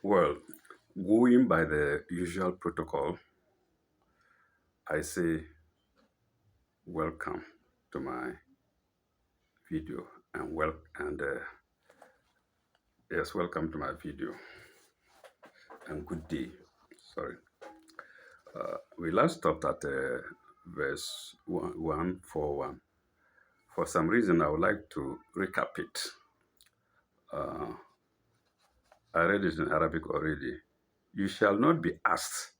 Well, going by the usual protocol, I say welcome to my video and yes, welcome to my video and good day. Sorry, we last stopped at verse 141. For some reason, I would like to recap it. I read it in Arabic already. You shall not be asked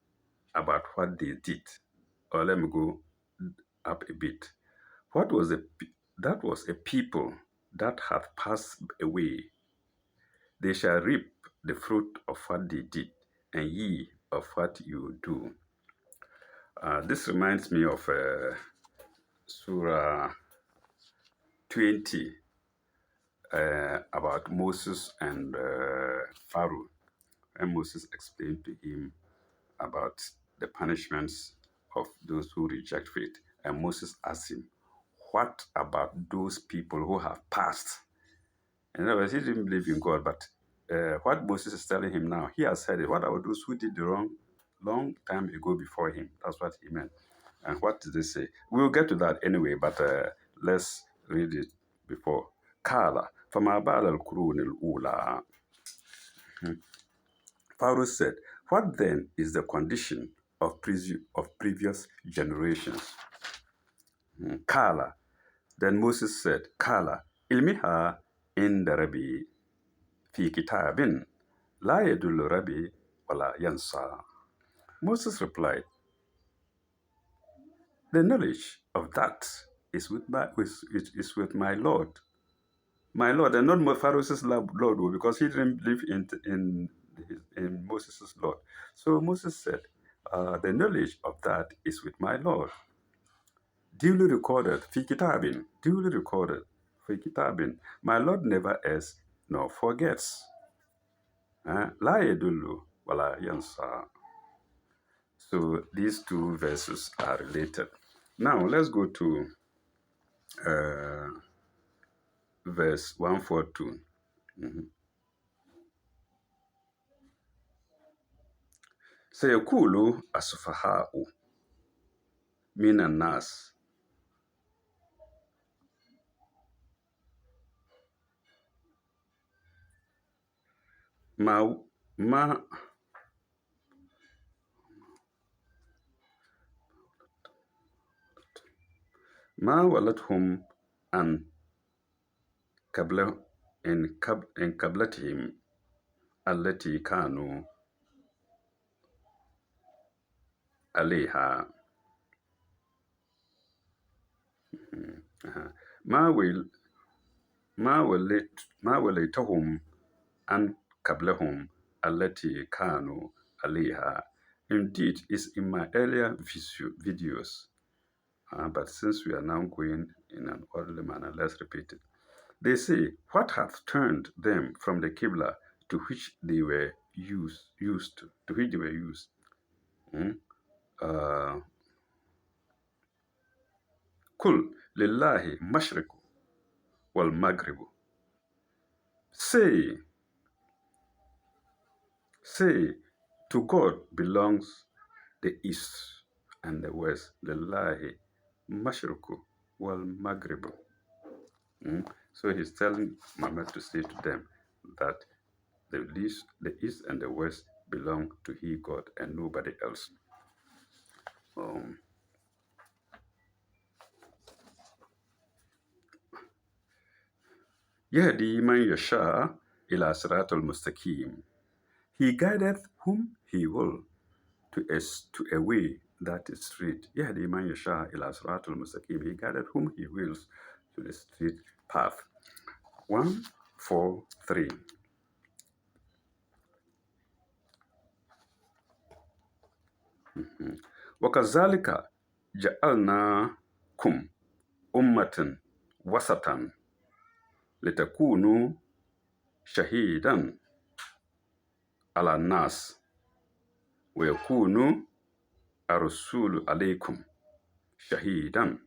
about what they did. Or let me go up a bit. What was that was a people that had passed away. They shall reap the fruit of what they did, and ye of what you do. This reminds me of Surah 20 about Moses and Pharaoh. And Moses explained to him about the punishments of those who reject faith. And Moses asked him, what about those people who have passed? In other words, he didn't believe in God, but what Moses is telling him now, he has said it. What about those who did the wrong long time ago before him? That's what he meant. And what did they say? We'll get to that anyway, but let's read it before. Kala, فما بال القرون الأولى. Pharaoh said, what then is the condition of previous generations? Kala. Then Moses said, Kala, ilmiha inda Rabbi fi kitabin la yadullu Rabbi wala yansa. Moses replied, the knowledge of that is with my Lord. My Lord, and not Pharaoh's Lord, because he didn't believe in Moses' Lord. So Moses said, the knowledge of that is with my Lord. Duly recorded, fi kitabin, duly recorded, fi kitabin. My Lord never errs nor forgets. La yadullu wala yansa. So these two verses are related. Now let's go to verse 142. سيقول السفهاء من الناس ما ما ما ولتهم عن قبل إن قبلتهم التي كانوا عليها ما ول ما وليتهم عن قبلهم التي كانوا عليها. Indeed, it's in my earlier videos, but since we are now going in an orderly manner, let's repeat it. They say, what hath turned them from the Qibla to which they were used to which they were used? Kul lillahi mashriku wal maghribu. Say, to God belongs the east and the west. Lillahi mashriku wal maghribu. So he's telling Muhammad to say to them that the east and the west belong to he, God, and nobody else. يهدي من يشاء إلى صراط المستقيم. He guideth whom he will to a way that is straight. يهدي من يشاء إلى صراط المستقيم. He guideth whom he wills to the straight path. 143. وكذلك جعلناكم أمة وسطا لتكونوا شهيدا على الناس ويكونوا الرسول عليكم شهيدا.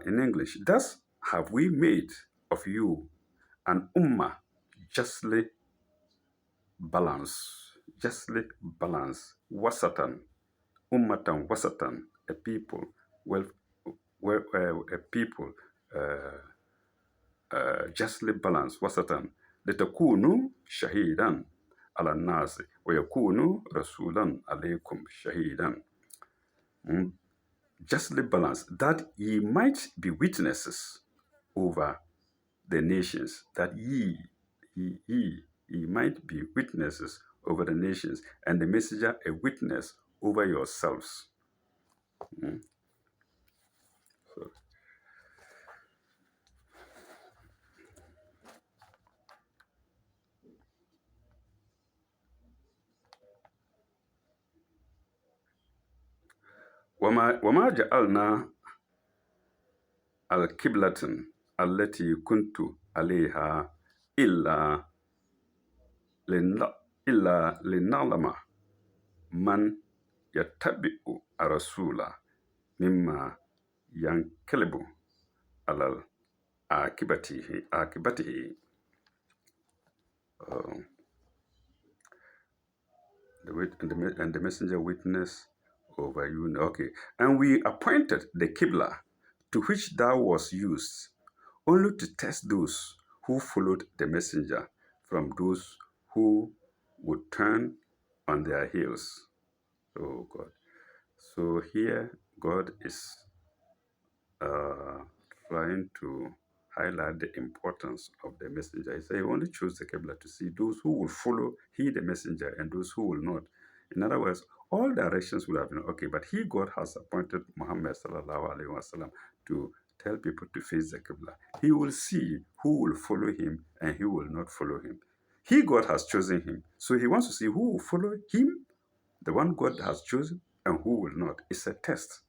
In English, thus have we made of you an ummah justly justly balance, wasatan, ummatan wasatan, a people, well, a people uh, justly balanced وسطا لتكونوا شهيدا على الناس ويكونوا رسولا عليكم شهيدا. Mm, justly balanced, that ye might be witnesses over the nations, that ye might be witnesses over the nations, and the messenger a witness over yourselves. Mm. So, وما جعلنا القبلة التي كنت عليها إلا إلا لنعلم من يتبع الرسول مما ينقلب على عاقبته. Uh, and the messenger witness over you. Okay. And we appointed the Qibla to which thou was used, only to test those who followed the messenger from those who would turn on their heels. Oh God. So here God is uh, trying to highlight the importance of the messenger. He said he only chose the Qibla to see those who will follow he the messenger and those who will not. In other words, all directions would have been okay, but he, God, has appointed Muhammad sallallahu alaihi wasallam to tell people to face the Qibla. He will see who will follow him and who will not follow him. He, God, has chosen him. So he wants to see who will follow him, the one God has chosen, and who will not. It's a test.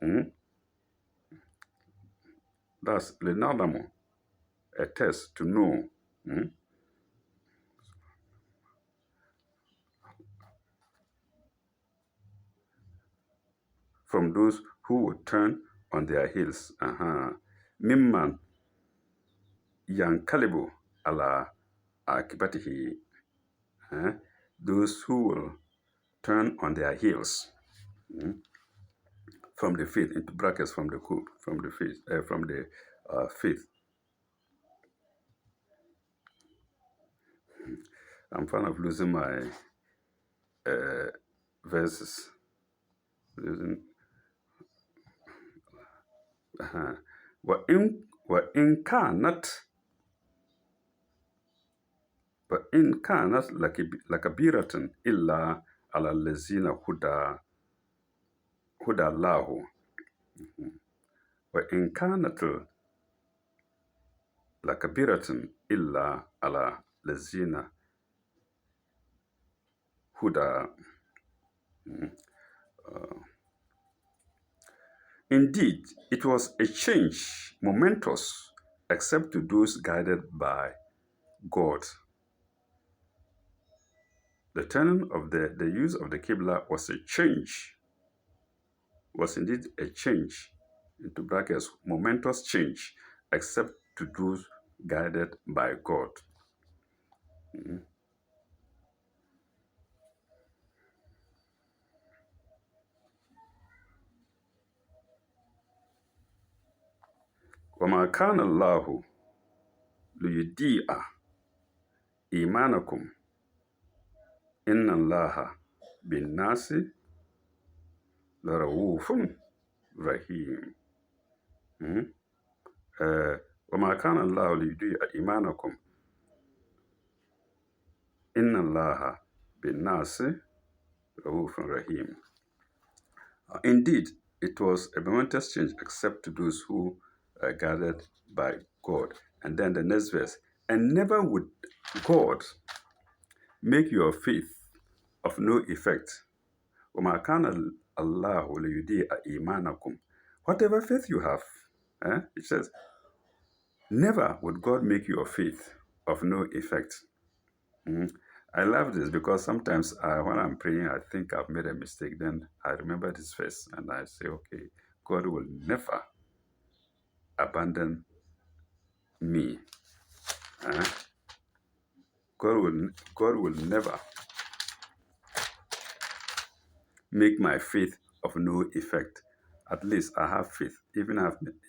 Mm? That's Lenalamu, a test to know, mm, from those who would turn on their heels. Mimman yankalibu ala akibatihi. Those who will turn on their heels, mm, from the faith, into brackets, from the coup, from the faith. I'm fond of losing my verses. Losing. وإن كانت فإن كانت لكبيرة إلا على الذين هدى الله وإن كانت لكبيرة إلا على الذين هدى. Indeed, it was a change momentous except to those guided by God. The turning of the use of the Qibla was a change, was indeed a change, into brackets, momentous change, except to those guided by God. وما كان الله ليضيع إيمانكم إن الله بالناس لرؤوف رحيم. وما كان الله ليضيع إيمانكم إن الله بالناس رؤوف رحيم. Indeed, it was a momentous change except to those who are guided by God. And then the next verse, and never would God make your faith of no effect. وَمَا كَانَ اللَّهُ لِيُضِيعَ إِيمَانَكُمْ. Whatever faith you have, it says, never would God make your faith of no effect. I love this because sometimes when I'm praying, I think I've made a mistake. Then I remember this verse and I say, okay, God will never abandon me. God will never make my faith of no effect. At least I have faith. Even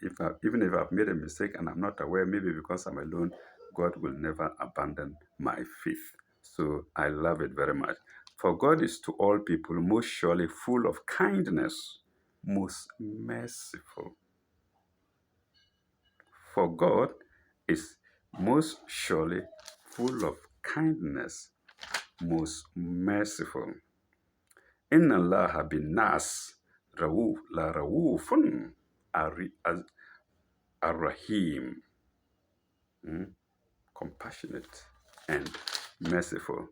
if I've made a mistake and I'm not aware, maybe because I'm alone, God will never abandon my faith. So I love it very much. For God is to all people most surely full of kindness, most merciful. For God is most surely full of kindness, most merciful. Inna Allah bin nas raufun ar-rahim, compassionate and merciful.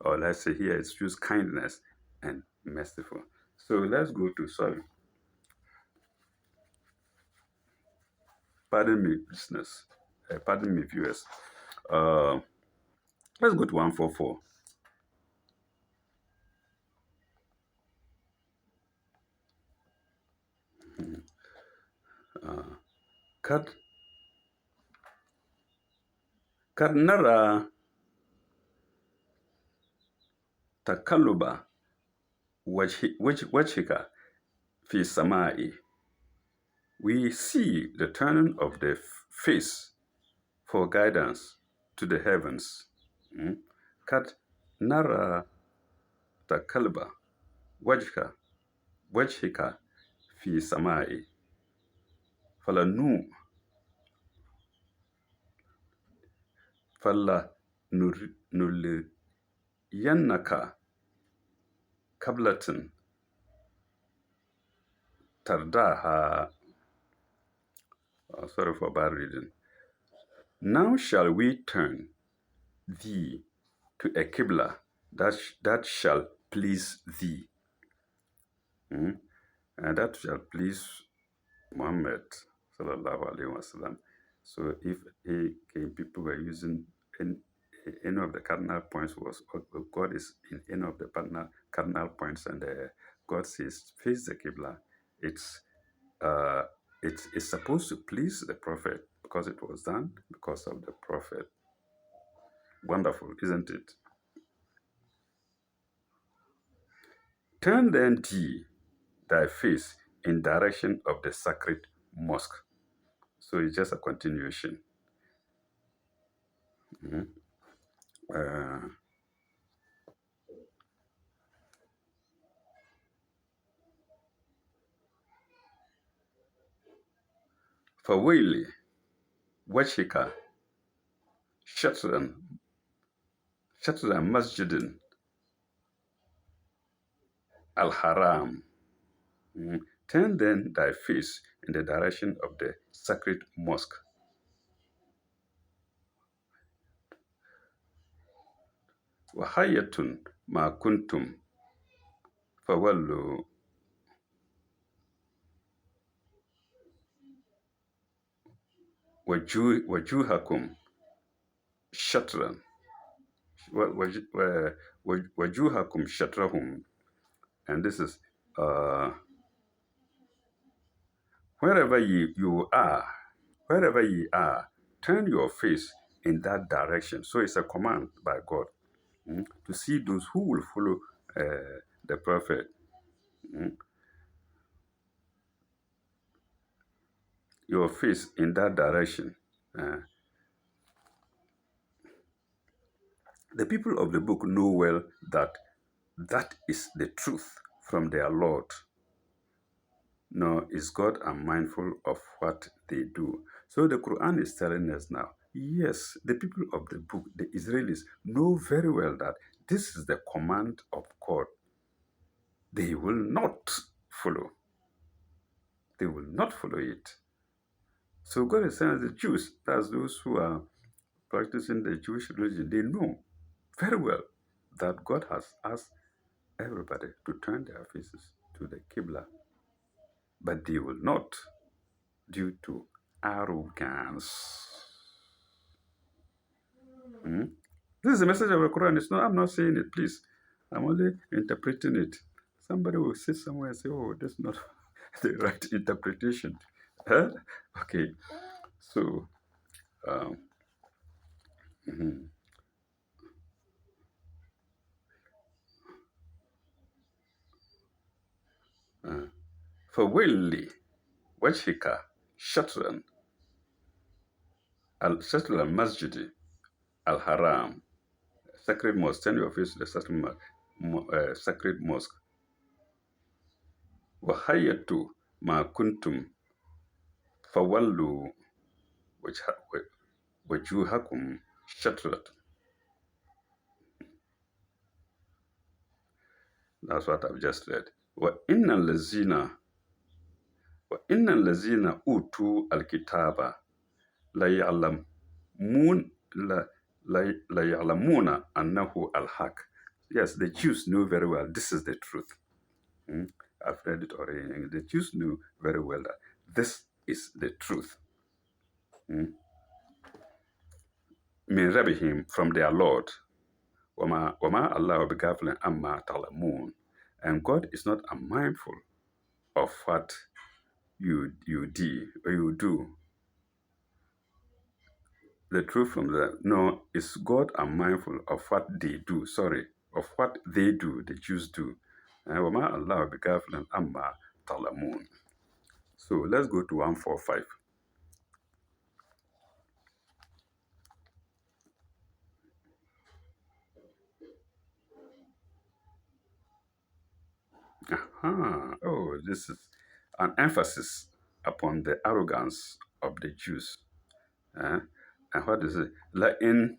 Or let's say here it's just kindness and merciful. So let's go to, sorry, pardon me, listeners, pardon me, viewers. Uh, let's go to 144. Kad, kad nara takaluba wajhika fi samai. We see the turning of the face for guidance to the heavens. Kad nara takalba wajhika fi samai. Falanu fala nuliyannaka kablatin tardaha. Sorry for bad reading. Now shall we turn thee to a Qibla that shall please thee. And that shall please Muhammad sallallahu alaihi wasallam. So if people were using any of the cardinal points, was God is in any of the cardinal points, and God says face the Qibla, it's uh, it's supposed to please the prophet because it was done because of the prophet. Wonderful, isn't it? Turn then thee thy face in direction of the sacred mosque. So it's just a continuation. Uh, فويل وجهك شطرا مسجد al-haram. Turn then thy face in the direction of the sacred mosque. وحية ما كنتم فولوا وجوهكم شطرا وجوهكم شطرهم. And this is uh, wherever you are, wherever ye are, turn your face in that direction. So it's a command by God to see those who will follow the prophet. Your face in that direction. Uh, the people of the book know well that that is the truth from their Lord. Nor is God unmindful of what they do. So the Quran is telling us now, yes, the people of the book, the Israelis, know very well that this is the command of God. They will not follow. They will not follow it. So God is saying, the Jews, that's those who are practicing the Jewish religion, they know very well that God has asked everybody to turn their faces to the Qibla, but they will not due to arrogance. This is the message of the Quran. It's not, I'm not saying it, please. I'm only interpreting it. Somebody will sit somewhere and say, oh, that's not the right interpretation. Huh? Okay. So, um, فَوَلِّ وَجْهِكَ شطر المسجد الحرام, sacred mosque. Turn your face to the sacred mosque. وَحَيَّتُ مَا كُنْتُمْ فَوَلُّوا وَجُوهَكُمْ شَطْرَةً. That's what I've just read. وَإِنَّ الَّذِينَ أُوتُوا الْكِتَابَ لَيَعْلَمُونَ أَنَّهُ الْحَقُّ. Yes, the Jews knew very well this is the truth. I've read it already. The Jews knew very well that this is the truth. مِنْ رَبِّهِمْ, from their Lord. وَمَا اللَّهُ بِغَافِلٍ عَمَّا تَعْمَلُونَ. And God is not unmindful of what you do. The truth from the no, is God unmindful of what they do. Sorry, of what they do, the Jews do. وَمَا اللَّهُ بِغَافِلٍ عَمَّا تَعْمَلُونَ. So let's go to 145. Oh, this is an emphasis upon the arrogance of the Jews. And what is it? لَإِنْ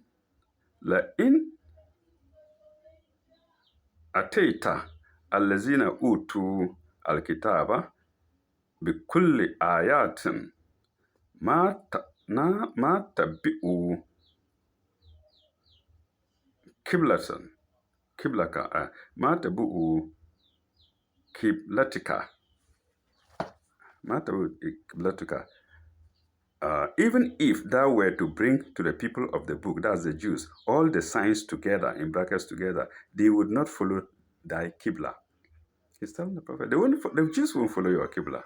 أَتَيْتَ الَّذِينَ أُوتُوا الْكِتَابَ بِكُلِّ آيَاتٍ ما تَبِّئُوا قِبْلَكَ ما تَبِّئُوا قِبْلَتِكَ. Even if thou were to bring to the people of the book, that's the Jews, all the signs together, in brackets together, they would not follow thy Qibla. He's telling the prophet, the Jews won't follow your Qibla.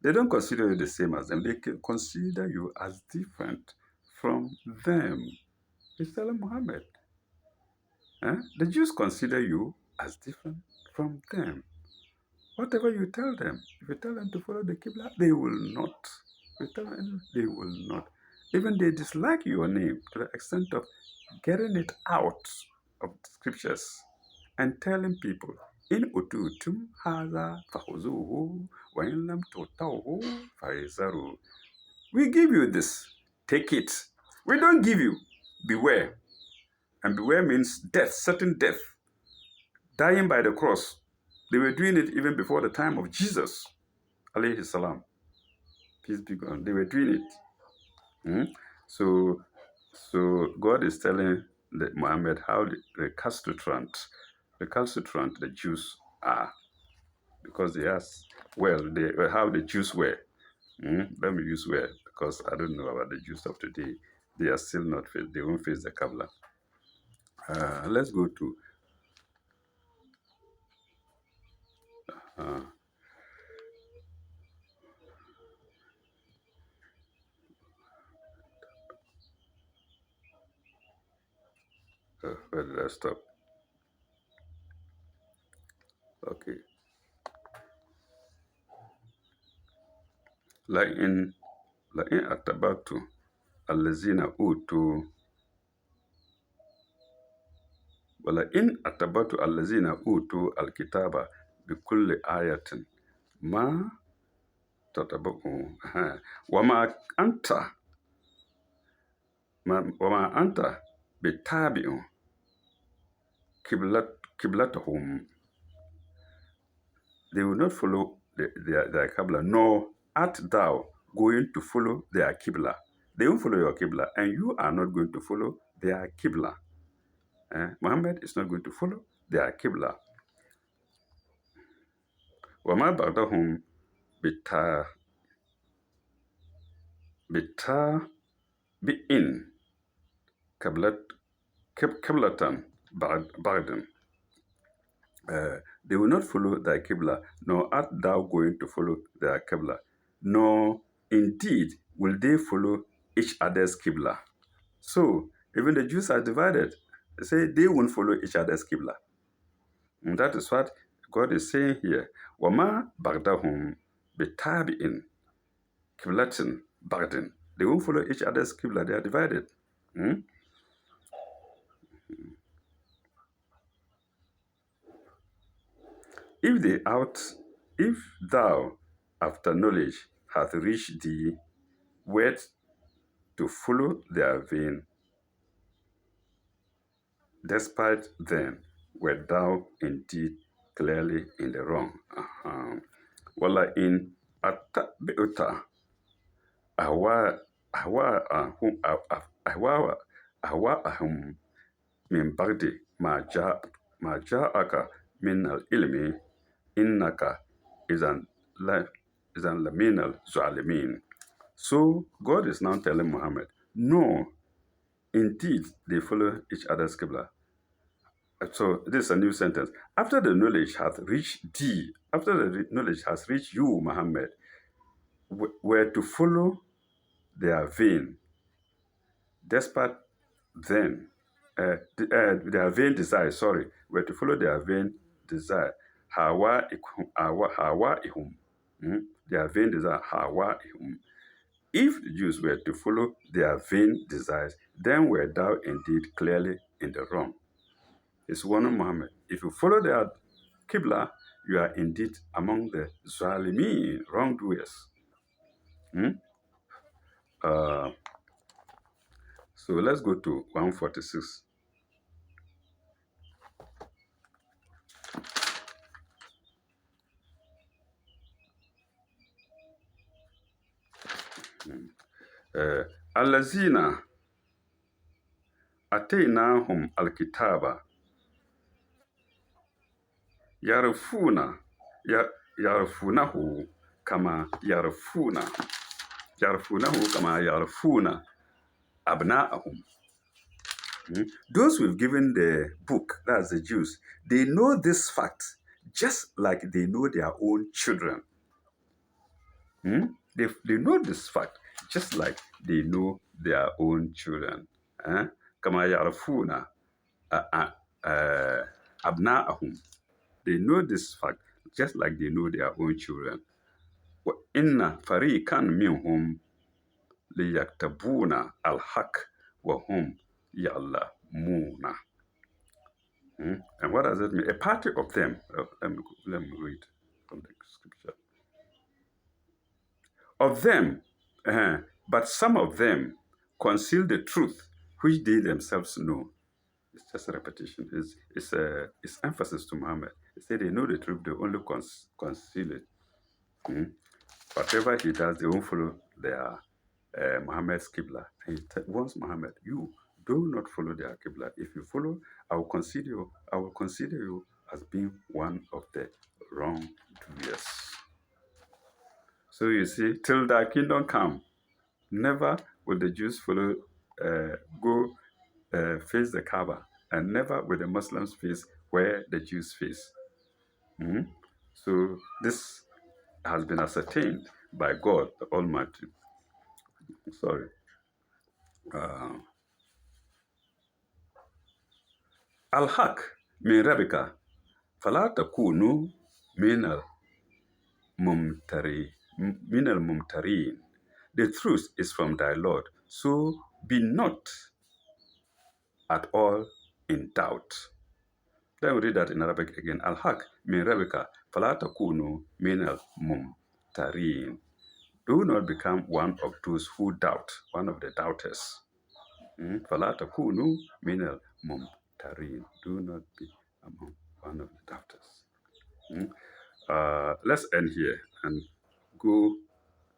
They don't consider you the same as them. They consider you as different from them. He's telling Muhammad. The Jews consider you as different from them. Whatever you tell them, if you tell them to follow the Qibla, they will not. If you tell them, they will not. Even they dislike your name to the extent of getting it out of the scriptures and telling people, In ututum haza fahuzuhu wa in lam tutawhu faizaru. We give you this, take it. We don't give you, beware. And beware means death, certain death, dying by the cross. They were doing it even before the time of Jesus, alayhi salam. Peace be gone. They were doing it. So God is telling Muhammad how the recalcitrant, the Jews are, because they ask, how the Jews were. Let me use were, because I don't know about the Jews of today. They are still not faced. They won't face the Qibla. Let's go to where did I stop? Okay. لئن أتبعت الذين أوتوا ولئن أتبعت الذين أوتوا الكتاب بكل آية ما تتبعوا وما أنت بتابع قبلتهم. They will not follow their Qibla, nor art thou going to follow their Qibla. They won't follow your Qibla, and you are not going to follow their Qibla. Muhammad is not going to follow their Qibla. وَمَا بَعْدَهُمْ بِإِنْ قِبْلَةً بَعْدٍ. They will not follow thy Qibla, nor art thou going to follow their Qibla, nor indeed will they follow each other's Qibla. So, even the Jews are divided. They say they won't follow each other's Qibla. And that is what God is saying here, Wama Bagdahum Betabi'in Kiblatin Bagdin. They won't follow each other's Qibla, they are divided. Hmm? If they out, if thou, after knowledge, hath reached thee, wert to follow their vein, despite then, wert thou indeed clearly in the wrong. Wala in atabi'uta ahwa ahwa ahum ahwa ahwa ahum min bagdi ma ja'aka min al-ilmi innaka izan la izan lamin al-zalimin. So God is now telling Muhammad, no, indeed they follow each other's Qibla. So this is a new sentence. After the knowledge hath reached thee, after the knowledge has reached you, Muhammad, were to follow their vein, despite then, their vain desire, sorry, were to follow their vain desire. Hawa ihum. Their vain desire, hawa ihum. If the Jews were to follow their vain desires, then were thou indeed clearly in the wrong. It's warning Muhammad. If you follow their Qibla, you are indeed among the Zalimin, wrongdoers. Hmm? Uh, so let's go to 146. Allazina atainahum alkitaba yarfuna yarfunahu kama yarfuna abna'ahum. Those we've given the book, that's the Jews, they know this fact just like they know their own children. They know this fact just like they know their own children. Kama yarfuna abna'ahum. They know this fact just like they know their own children. Inna fariqan minhum liyaktabuna al-haq wa hum ya'lamuna. And what does it mean? A party of them, let me read from the scripture. Of them, but some of them conceal the truth which they themselves know. It's just a repetition. It's emphasis to Muhammad. They say they know the truth, they only conceal it. Whatever he does, they won't follow their Muhammad's Qibla. And he warns Muhammad, you do not follow their Qibla. If you follow, I will consider you as being one of the wrongdoers. So you see, till thy kingdom come, never will the Jews go face the Kaaba, and never will the Muslims face where the Jews face. So this has been ascertained by God the Almighty. Sorry. Al-Haq min Rabbika fala takunu min al-mumtarin. The truth is from thy Lord, so be not at all in doubt. Let me read that in Arabic again. Al-Haq min Rabbika fala takunu min al-mumtarin. Do not become one of those who doubt, one of the doubters. فَلَا تَكُونُوا مِنَ الْمُمْتَرِينَ. Do not be among one of the doubters. Let's end here and go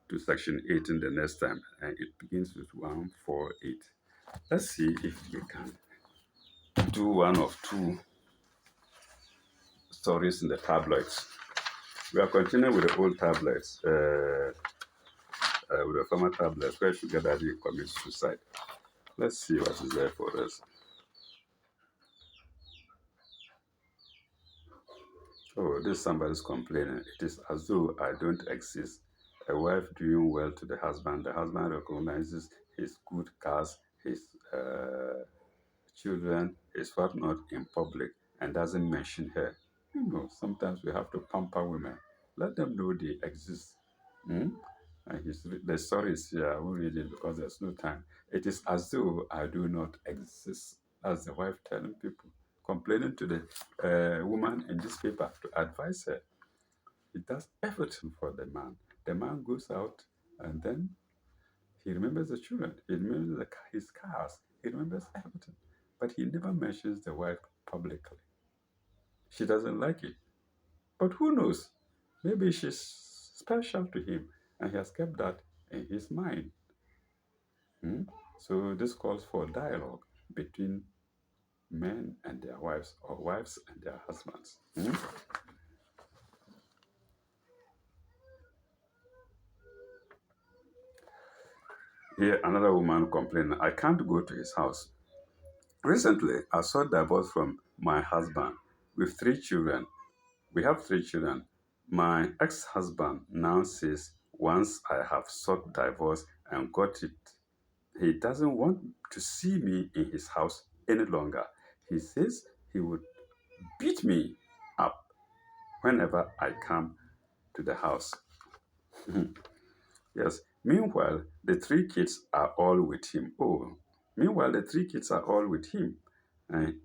to section 18 the next time. And it begins with 148. Let's see if we can do one of two stories in the tabloids. We are continuing with the old tablets, with the former tablets, where Sugar Daddy commits suicide. Let's see what is there for us. Oh, this somebody's complaining. It is as though I don't exist. A wife doing well to the husband. The husband recognizes his good cars, his children, his whatnot in public, and doesn't mention her. Sometimes we have to pamper women. Let them know they exist. Hmm? And the story is here. I won't read it because there's no time. It is as though I do not exist. That's the wife telling people, complaining to the woman in this paper to advise her. He does everything for the man. The man goes out and then he remembers the children. He remembers his cars. He remembers everything. But he never mentions the wife publicly. She doesn't like it. But who knows? Maybe she's special to him and he has kept that in his mind. Hmm? So this calls for dialogue between men and their wives or wives and their husbands. Hmm? Here, another woman complaining, I can't go to his house. Recently, I sought divorce from my husband with 3 children. We have 3 children. My ex husband now says once I have sought divorce and got it, he doesn't want to see me in his house any longer. He says he would beat me up whenever I come to the house. Yes. Meanwhile, the 3 kids are all with him. Oh, meanwhile, the 3 kids are all with him. And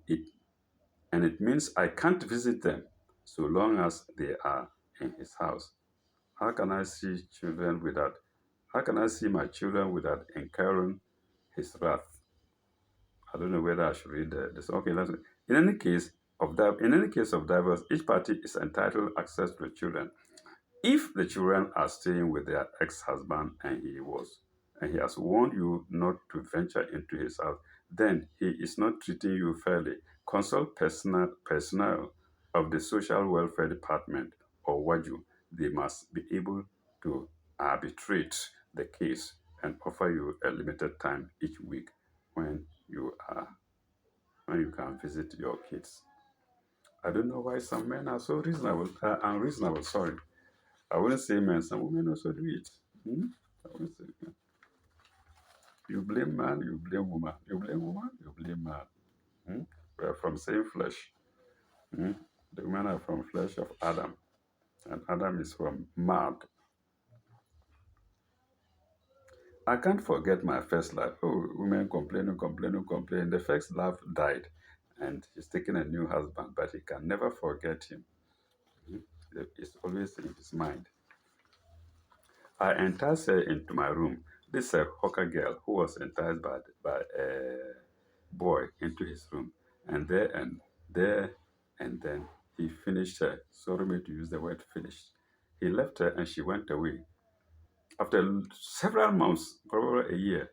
it means I can't visit them so long as they are in his house. How can I see children without how can I see my children without incurring his wrath? I don't know whether I should read this. Okay, let's. In any case of divorce, each party is entitled access to the children. If the children are staying with their ex-husband and he has warned you not to venture into his house, then he is not treating you fairly. Consult personnel of the social welfare department or WAJU. They must be able to arbitrate the case and offer you a limited time each week when you can visit your kids. I don't know why some men are so unreasonable. Sorry, I wouldn't say men. Some women also do it. Hmm? I wouldn't say men. You blame man, you blame woman. You blame woman, you blame man. Hmm? We are from same flesh. Hmm? The women are from flesh of Adam, and Adam is from mud. I can't forget my first love. Oh, women complaining. The first love died, and he's taking a new husband, but he can never forget him. Hmm? It's always in his mind. I enticed her into my room. This is a hawker girl who was enticed by a boy into his room. And there and then he finished her. Sorry me to use the word finished. He left her and she went away. After several months, probably a year,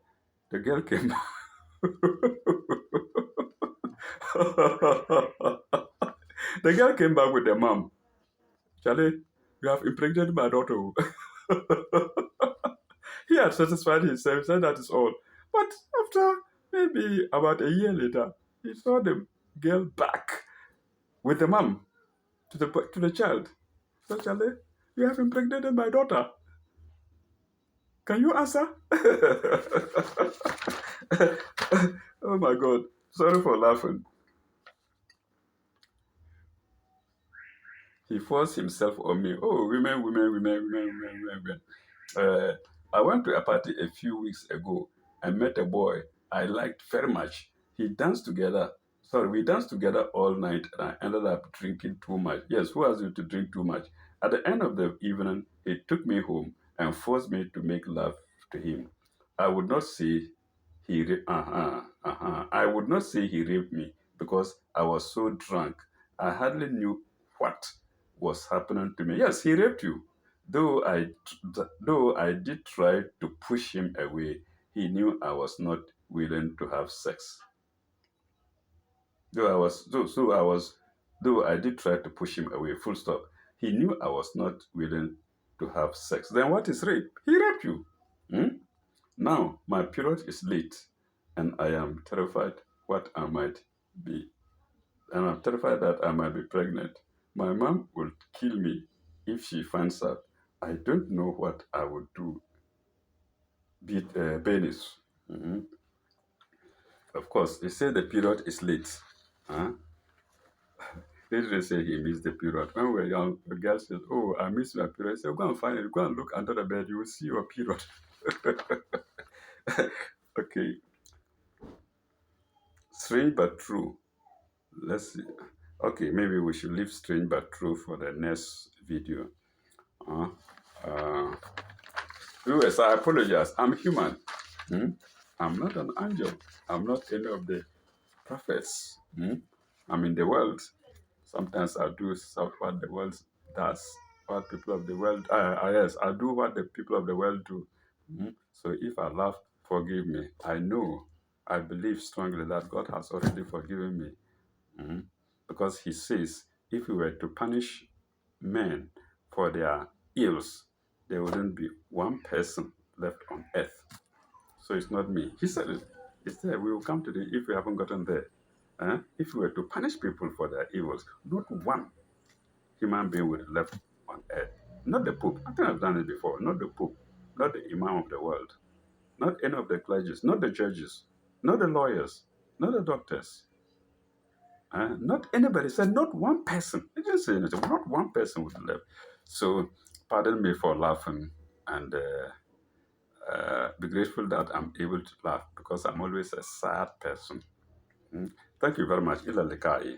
the girl came back. The girl came back with the mom. Charlie, you have impregnated my daughter. He had satisfied himself, said that is all. But after maybe about a year later, he saw the girl back with the mom to the child. So, Charlie, you have impregnated my daughter. Can you answer? Oh my God. Sorry for laughing. He forced himself on me. Oh, women. Uh, I went to a party a few weeks ago and met a boy I liked very much. We danced together all night and I ended up drinking too much. Yes, who asked you to drink too much? At the end of the evening, he took me home and forced me to make love to him. I would not say I would not say he raped me because I was so drunk. I hardly knew what was happening to me. Yes, he raped you. Though I did try to push him away, he knew I was not willing to have sex. Though I was so I was though I did try to push him away, full stop. He knew I was not willing to have sex. Then what is rape? He raped you. Hmm? Now my period is late and I am terrified what I might be. And I'm terrified that I might be pregnant. My mom will kill me if she finds out. I don't know what I would do. Beat Benis. Mhm. Of course, they say the period is late. Huh? They didn't say he missed the period. When we were young, the girl said, "Oh, I missed my period." I said, "Go and find it. Go and look under the bed. You will see your period." Okay, strange but true. Let's see. Okay, maybe we should leave strange but true for the next video. Uh, uh, Viewers, I apologize. I'm human. Hmm? I'm not an angel. I'm not any of the prophets. Hmm? I'm in the world. Sometimes I do what the world does, what people of the world, yes, I do what the people of the world do. Hmm? So if I laugh, forgive me. I know, I believe strongly that God has already forgiven me. Hmm? Because He says, if we were to punish men for their ills, there wouldn't be one person left on earth. So it's not me. He said it. He said, we will come to the, if we haven't gotten there. If we were to punish people for their evils, not one human being would be left on earth. Not the Pope. I think I've done it before. Not the Pope. Not the Imam of the world. Not any of the clergies. Not the judges. Not the lawyers. Not the doctors. Not anybody. Said not one person. He didn't say anything. Not one person would be left. So pardon me for laughing and be grateful that I'm able to laugh because I'm always a sad person. Mm. Thank you very much. Ila likai.